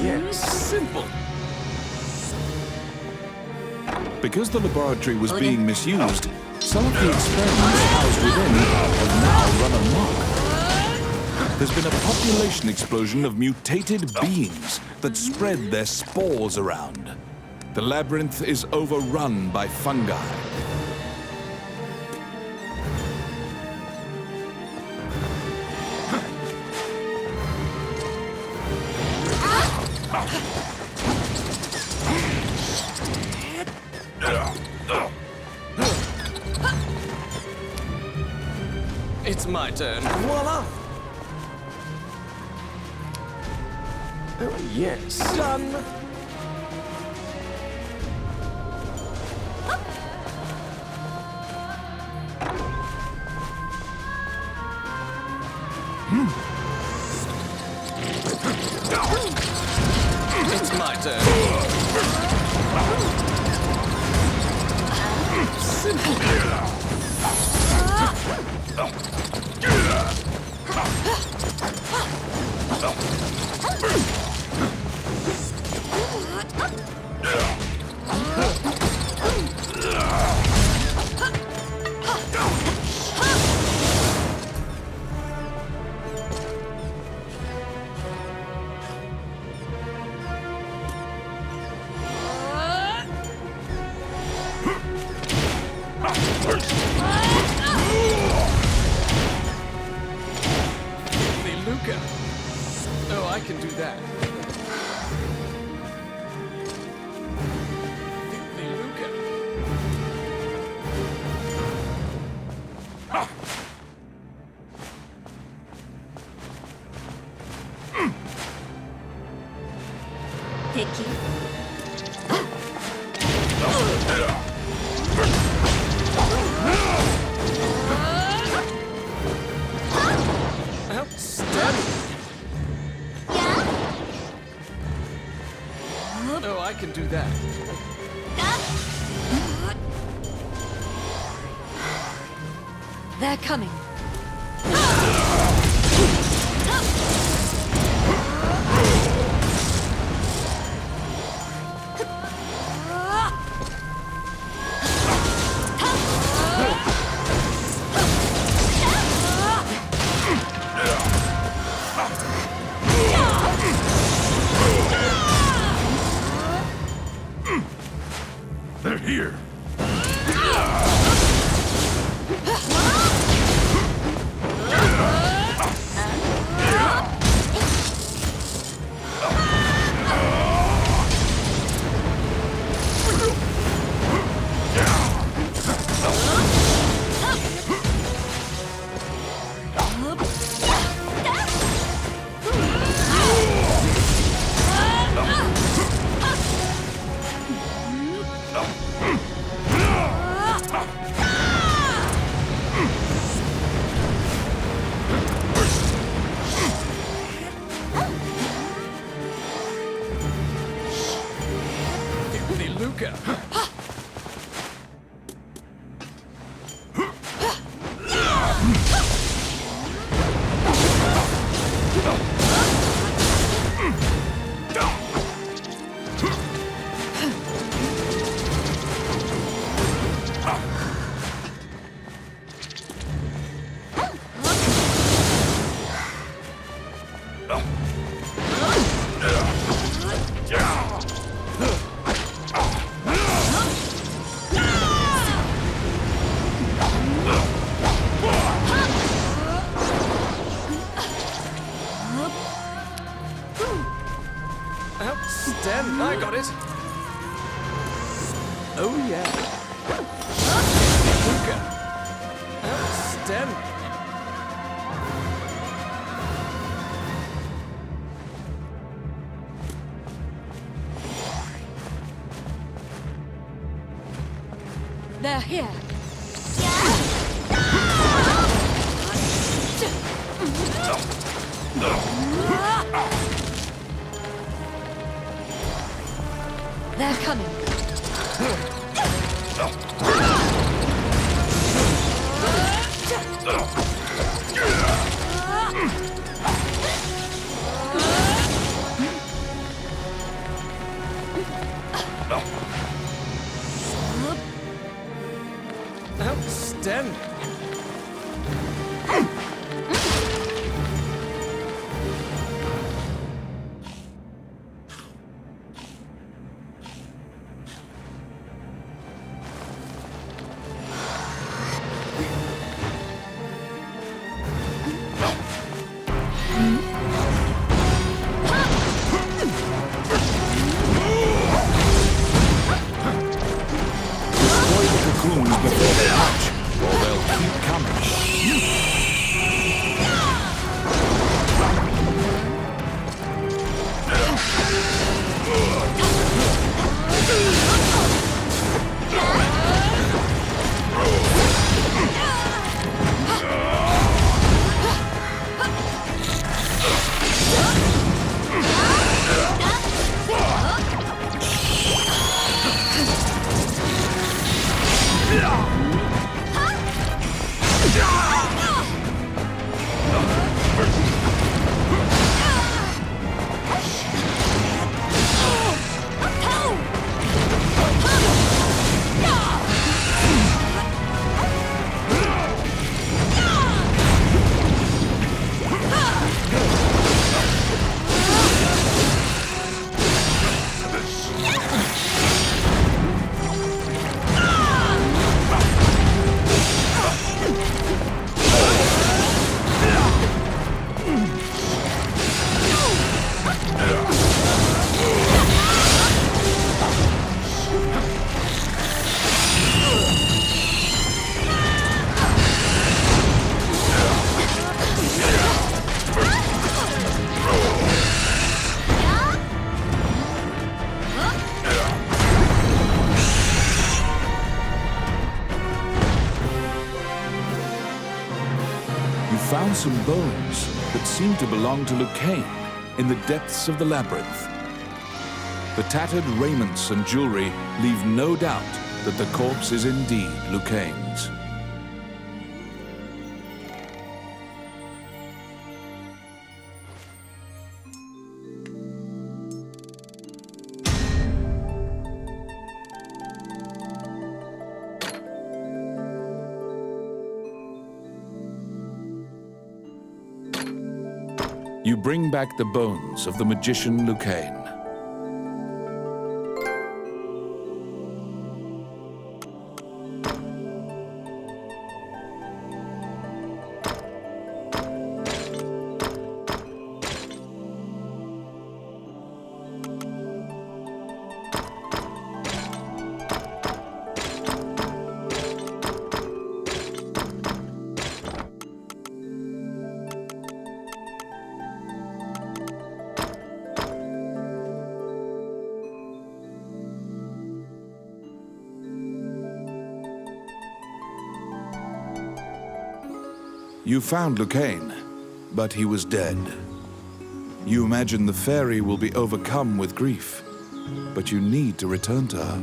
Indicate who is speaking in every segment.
Speaker 1: yes.
Speaker 2: Simple.
Speaker 3: Because the laboratory was being misused, some of the experiments housed within have now run amok. There's been a population explosion of mutated beings that spread their spores around. The labyrinth is overrun by fungi.
Speaker 2: It's my turn.
Speaker 1: Voila! Oh, yes.
Speaker 2: Done. It's my turn. Luca. Oh, I can do that. Luca.
Speaker 4: Picky.
Speaker 2: Oh, I can do that.
Speaker 4: They're coming.
Speaker 1: They're here.
Speaker 2: Luca. Outstanding. I got it. Oh, yeah. Luca. Outstanding.
Speaker 4: They're here. They're coming.
Speaker 2: Outstanding.
Speaker 3: Destroy the cocoons before they hatch, or they'll keep coming. You found some bones that seem to belong to Lucane in the depths of the labyrinth. The tattered raiments and jewelry leave no doubt that the corpse is indeed Lucane's. You bring back the bones of the magician Lucane. You found Lucane, but he was dead. You imagine the fairy will be overcome with grief, but you need to return to her.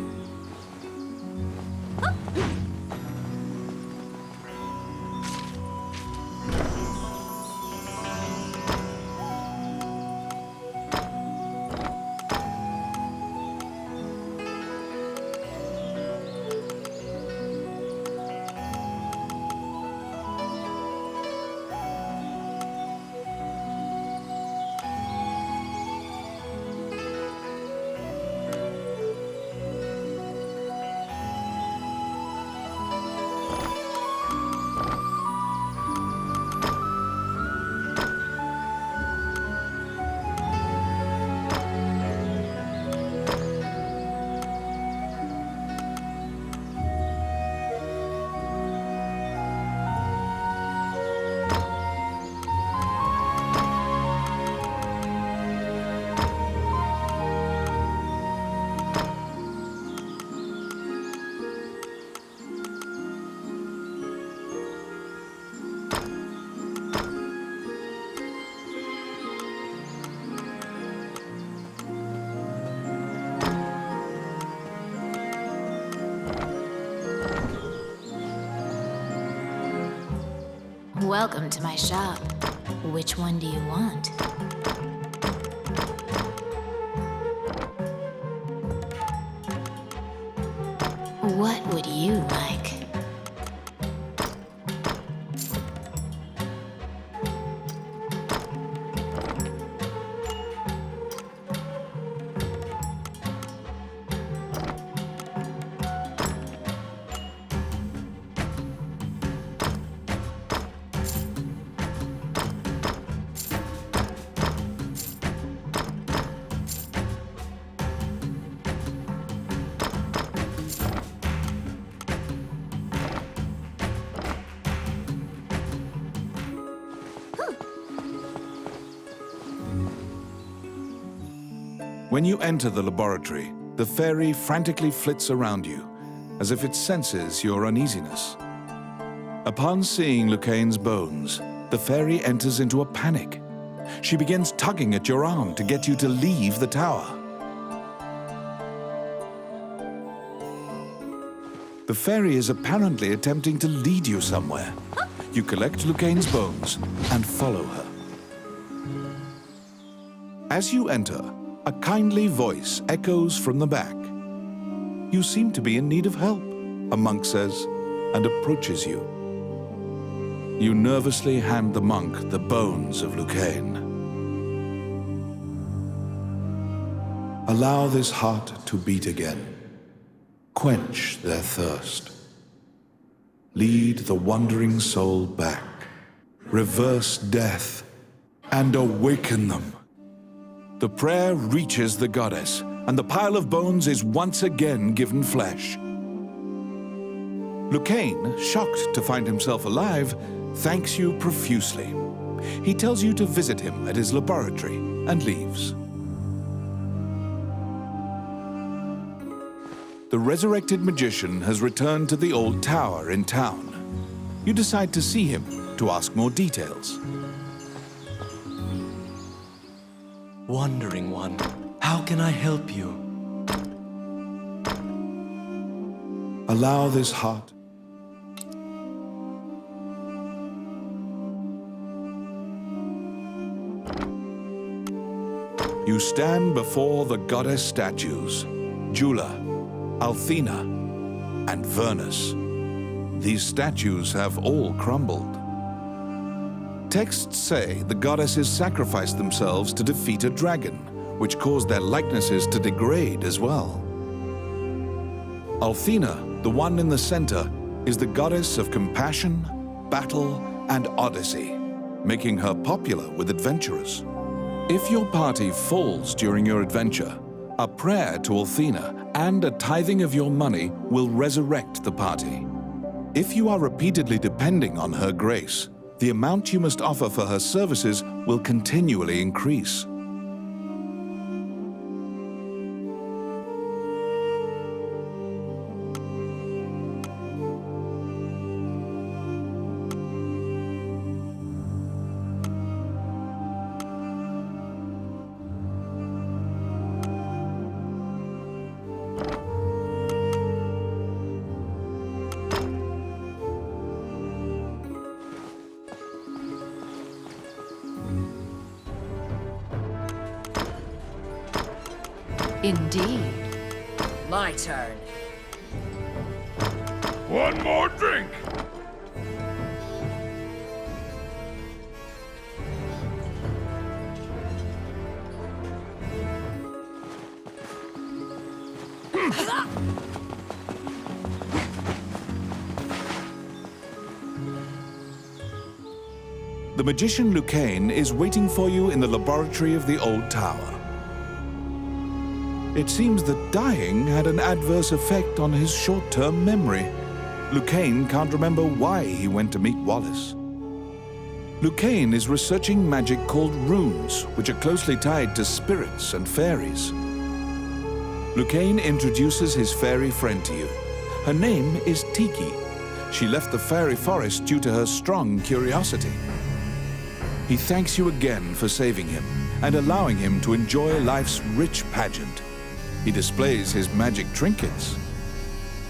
Speaker 5: Welcome to my shop. Which one do you want? What would you like?
Speaker 3: When you enter the laboratory, the fairy frantically flits around you, as if it senses your uneasiness. Upon seeing Lucaine's bones, the fairy enters into a panic. She begins tugging at your arm to get you to leave the tower. The fairy is apparently attempting to lead you somewhere. You collect Lucaine's bones and follow her. As you enter, a kindly voice echoes from the back. You seem to be in need of help, a monk says, and approaches you. You nervously hand the monk the bones of Lucaine. Allow this heart to beat again. Quench their thirst. Lead the wandering soul back. Reverse death and awaken them. The prayer reaches the goddess, and the pile of bones is once again given flesh. Lucaine, shocked to find himself alive, thanks you profusely. He tells you to visit him at his laboratory and leaves. The resurrected magician has returned to the old tower in town. You decide to see him to ask more details.
Speaker 6: Wandering One, how can I help you?
Speaker 3: Allow this heart. You stand before the goddess statues, Jula, Althena, and Vernus. These statues have all crumbled. Texts say the goddesses sacrificed themselves to defeat a dragon, which caused their likenesses to degrade as well. Althena, the one in the center, is the goddess of compassion, battle, and odyssey, making her popular with adventurers. If your party falls during your adventure, a prayer to Althena and a tithing of your money will resurrect the party. If you are repeatedly depending on her grace, the amount you must offer for her services will continually increase.
Speaker 4: Indeed.
Speaker 7: My turn.
Speaker 1: One more drink.
Speaker 3: The magician Lucaine is waiting for you in the laboratory of the old tower. It seems that dying had an adverse effect on his short-term memory. Lucaine can't remember why he went to meet Wallace. Lucaine is researching magic called runes, which are closely tied to spirits and fairies. Lucaine introduces his fairy friend to you. Her name is Tiki. She left the fairy forest due to her strong curiosity. He thanks you again for saving him and allowing him to enjoy life's rich pageant. He displays his magic trinkets.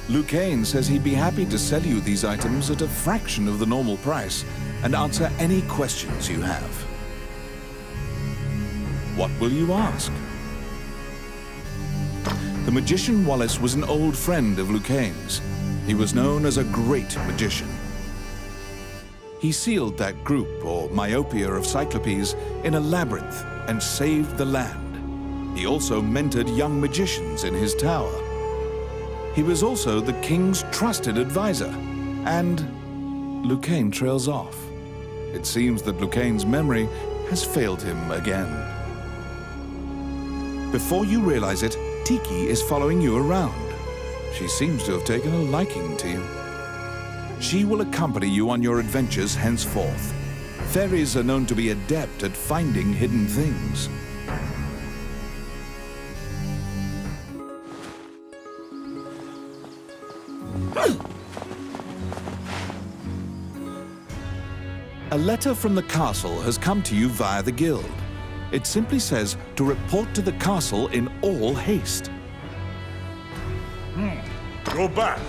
Speaker 3: Lucaine says he'd be happy to sell you these items at a fraction of the normal price and answer any questions you have. What will you ask? The magician Wallace was an old friend of Lucaine's. He was known as a great magician. He sealed that group, or myopia of Cyclopes, in a labyrinth and saved the land. He also mentored young magicians in his tower. He was also the king's trusted advisor, and Lucaine trails off. It seems that Lucaine's memory has failed him again. Before you realize it, Tiki is following you around. She seems to have taken a liking to you. She will accompany you on your adventures henceforth. Fairies are known to be adept at finding hidden things. A letter from the castle has come to you via the guild. It simply says to report to the castle in all haste.
Speaker 1: Go back.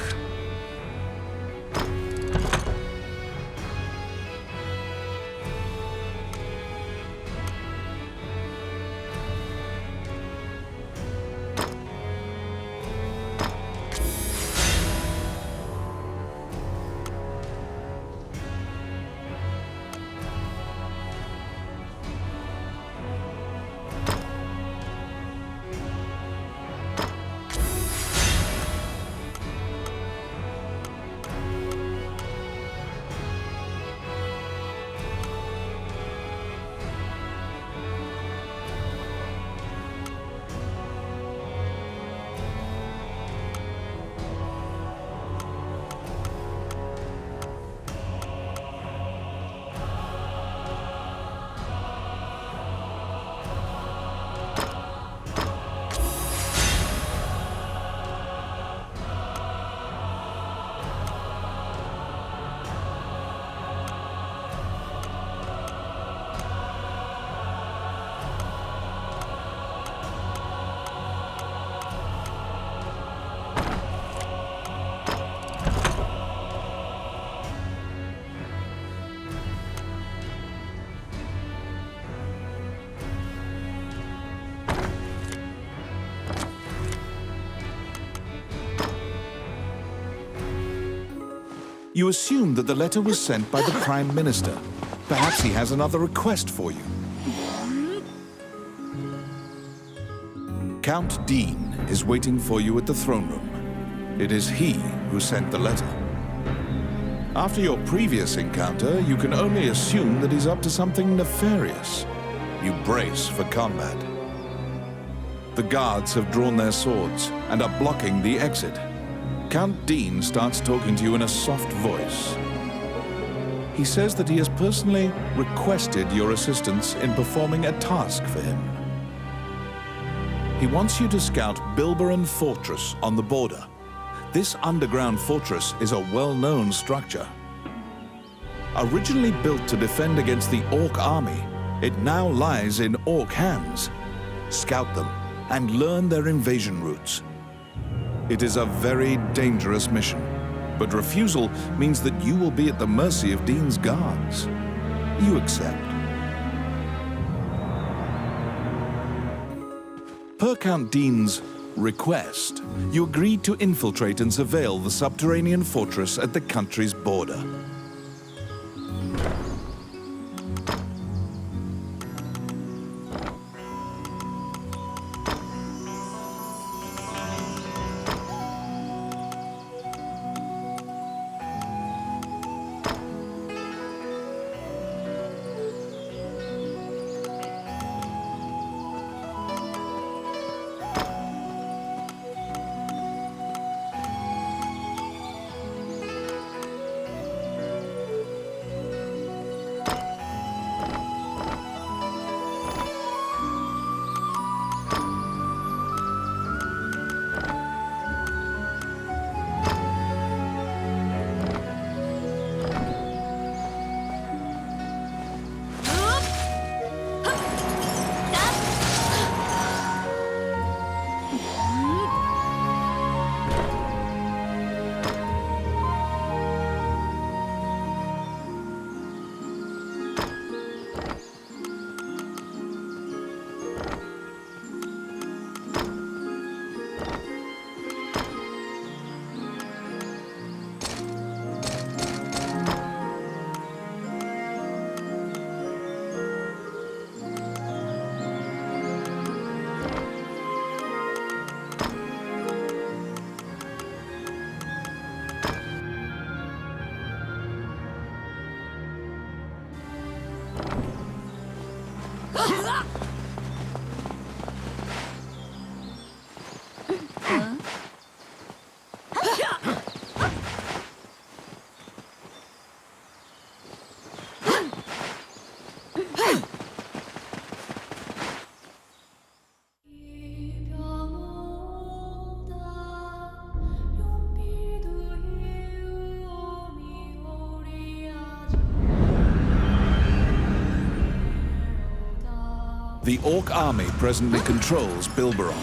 Speaker 3: You assume that the letter was sent by the Prime Minister. Perhaps he has another request for you. Count Dean is waiting for you at the throne room. It is he who sent the letter. After your previous encounter, you can only assume that he's up to something nefarious. You brace for combat. The guards have drawn their swords and are blocking the exit. Count Dean starts talking to you in a soft voice. He says that he has personally requested your assistance in performing a task for him. He wants you to scout Bilberon Fortress on the border. This underground fortress is a well-known structure. Originally built to defend against the Orc army, it now lies in Orc hands. Scout them and learn their invasion routes. It is a very dangerous mission, but refusal means that you will be at the mercy of Dean's guards. You accept. Per Count Dean's request, you agreed to infiltrate and surveil the subterranean fortress at the country's border. The Orc army presently controls Bilberon,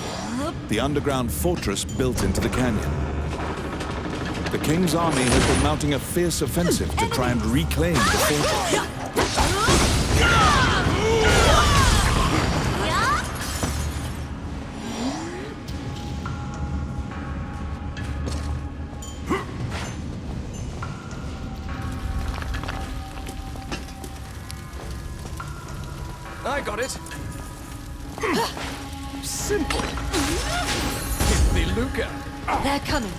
Speaker 3: the underground fortress built into the canyon. The King's army has been mounting a fierce offensive to try and reclaim the fortress.
Speaker 2: I got it. Simple. Give me Luca.
Speaker 4: They're coming.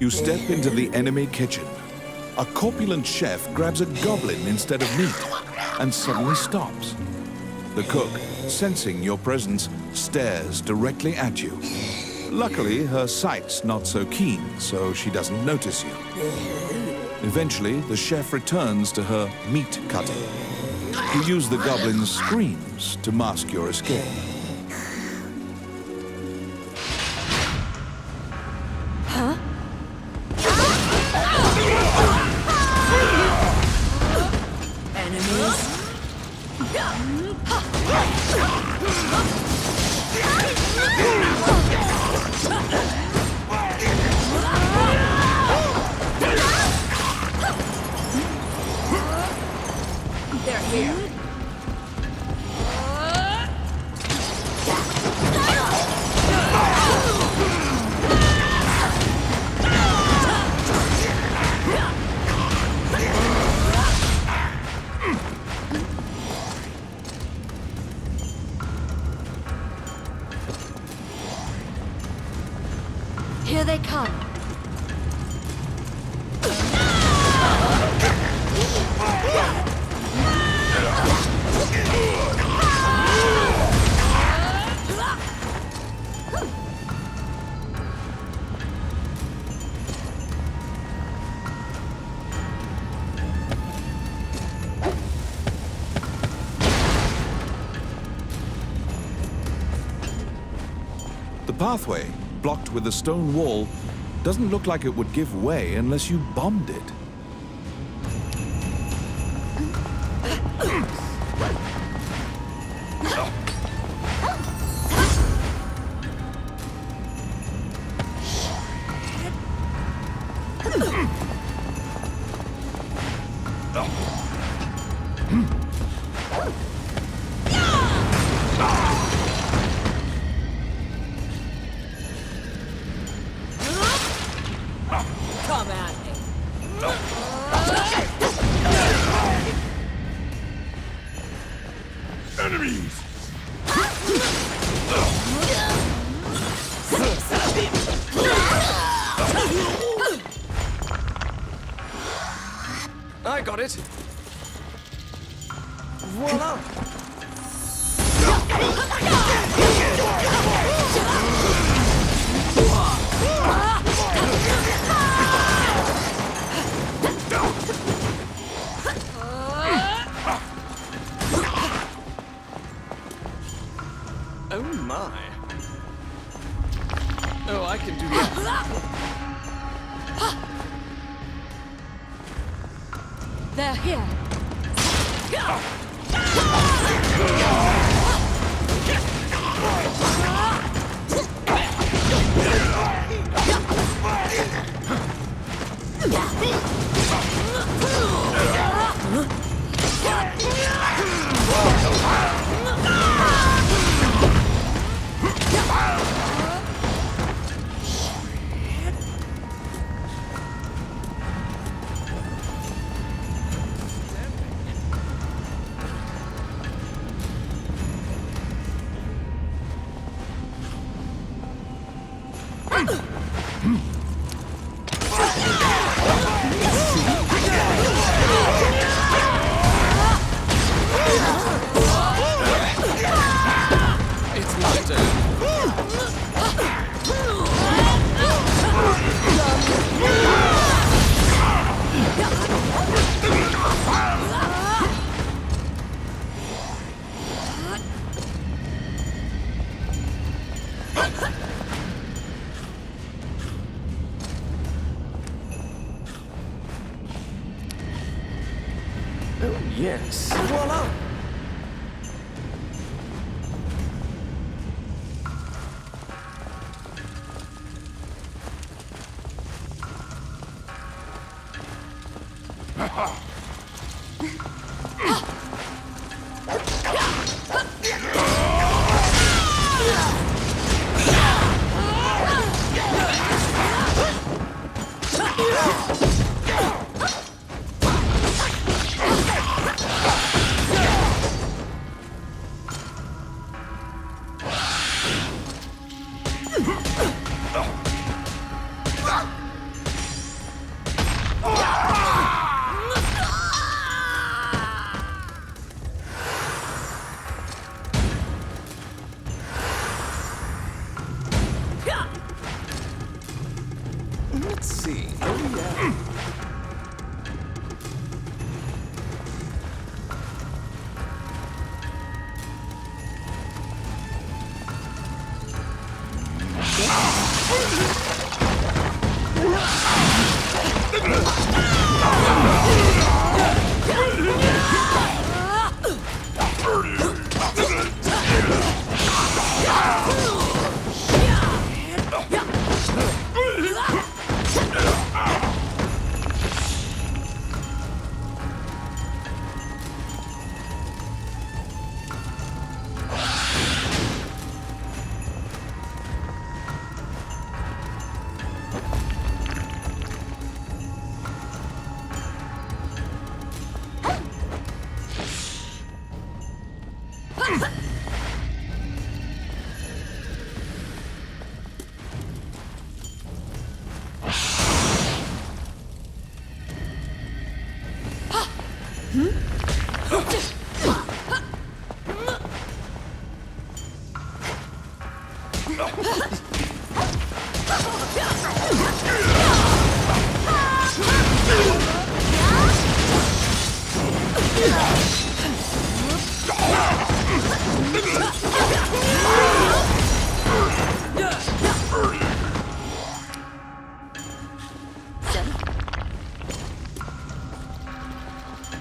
Speaker 3: You step into the enemy kitchen. A corpulent chef grabs a goblin instead of meat and suddenly stops. The cook, sensing your presence, stares directly at you. Luckily, her sight's not so keen, so she doesn't notice you. Eventually, the chef returns to her meat cutting. You use the goblin's screams to mask your escape.
Speaker 7: They're here.
Speaker 4: Here they come.
Speaker 3: The pathway, blocked with a stone wall, doesn't look like it would give way unless you bombed it.
Speaker 7: Come at me.
Speaker 1: Enemies!
Speaker 2: I got it. Voila. Oh my. Oh, I can do that.
Speaker 4: They're here.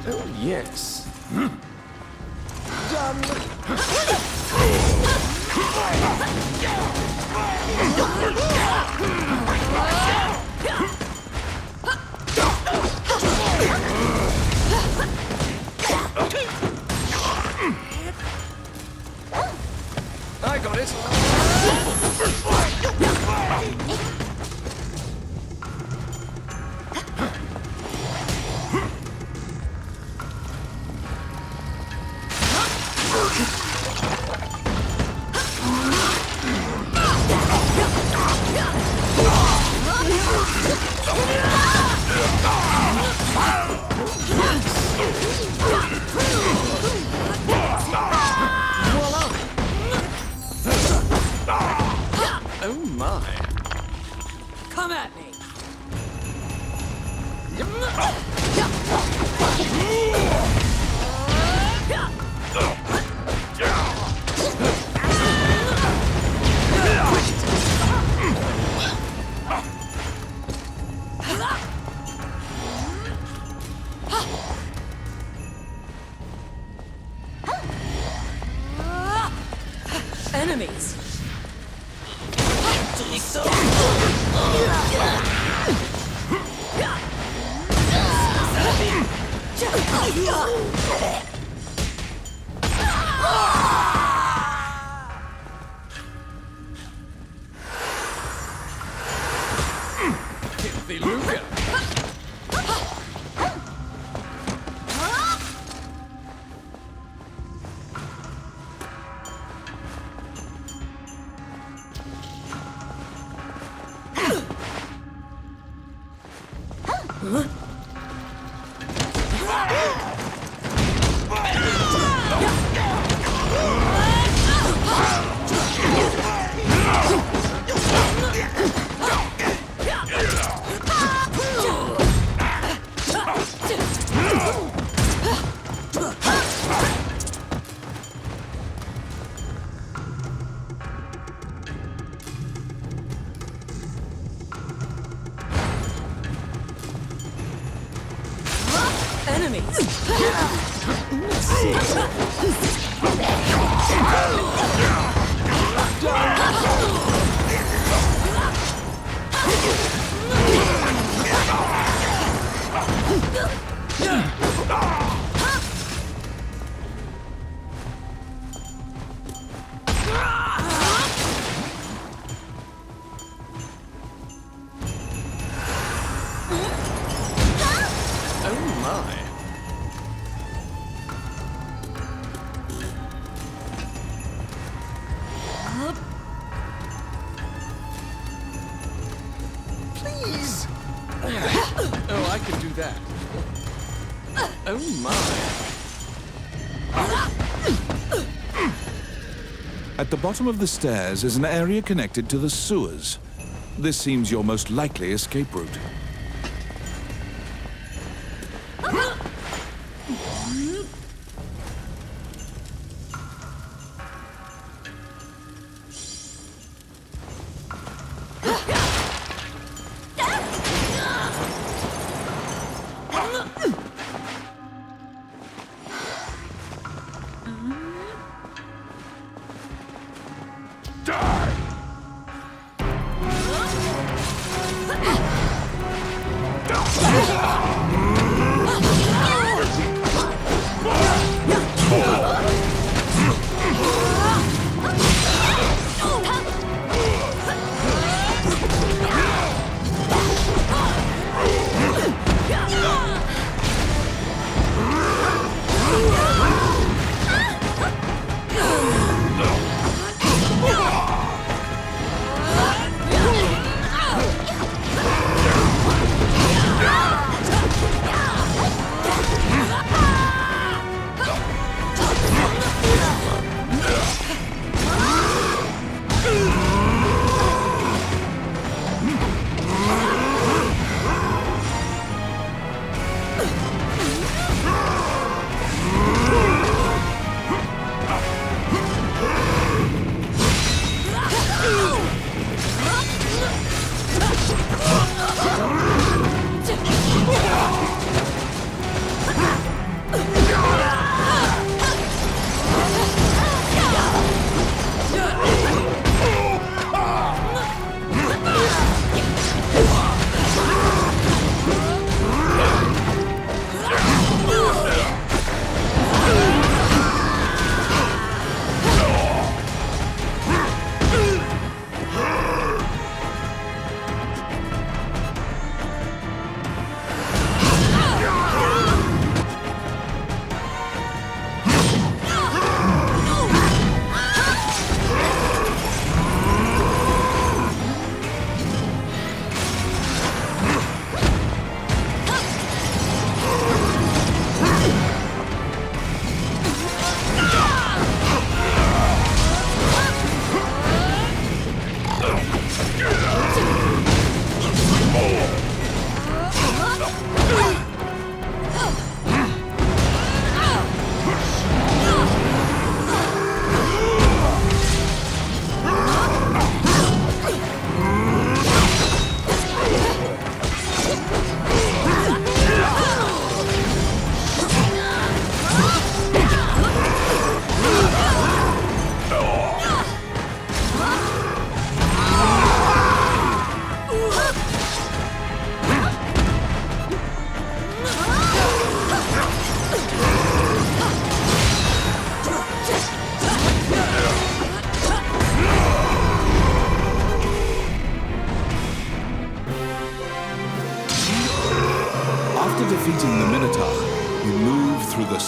Speaker 2: Oh, yes. I got it. Oh my.
Speaker 7: Come at me. Enemies.
Speaker 2: Hit the Luca.
Speaker 7: Enemies.
Speaker 2: Oh my. Please. Oh, I can do that. Oh my.
Speaker 3: At the bottom of the stairs is an area connected to the sewers. This seems your most likely escape route.
Speaker 1: Die!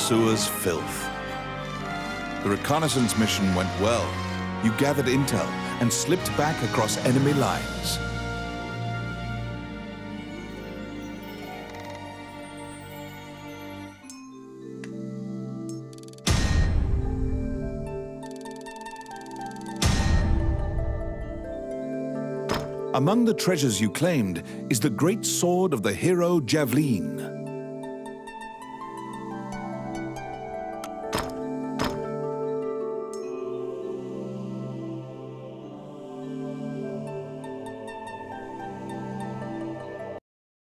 Speaker 3: sewer's filth. The reconnaissance mission went well. You gathered intel and slipped back across enemy lines. Among the treasures you claimed is the great sword of the hero Javelin.